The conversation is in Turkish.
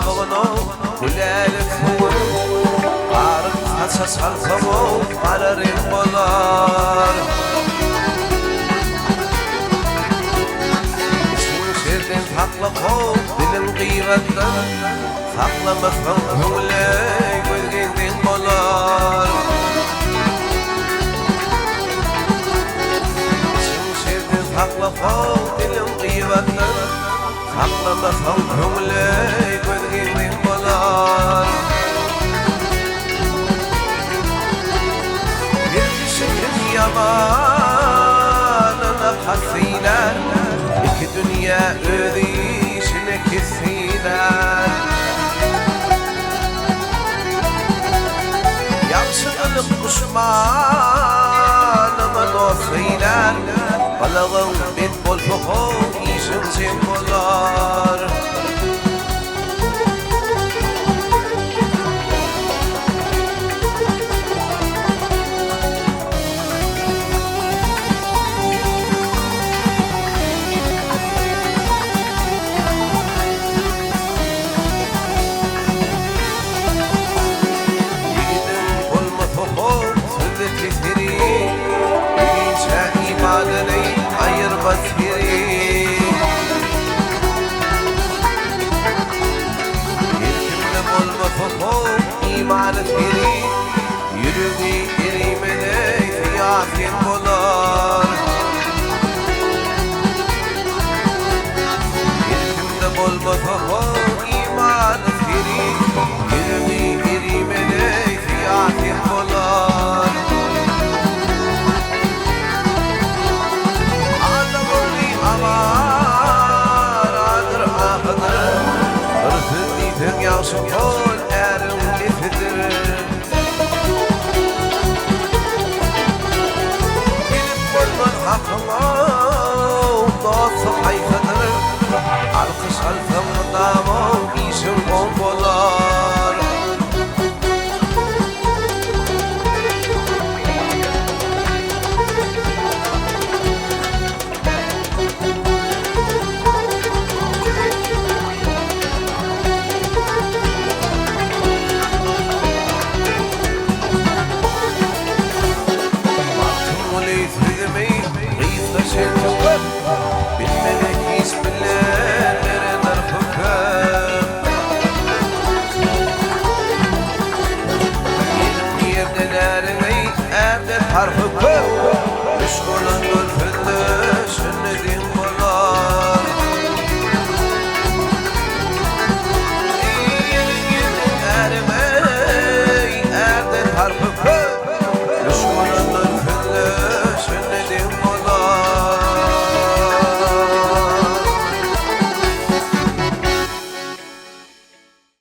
بغنو ولالك هو عارف حسس هالخمو على ريم بولار شيرين حقل خوف بالمغيبة حقل مفهوم هولاي والغيرين بولار شيرين حقل خوف بالمغيبة حقل مفهوم هولاي والغيرين بولار yaman nabhat filan iki dünya ödişine kesilen Yamsınlık kuşmanıma dofilan Balağın bit bol fuhum işin simbolar İmanı teri, yürüdü erimene, fiyatın bolar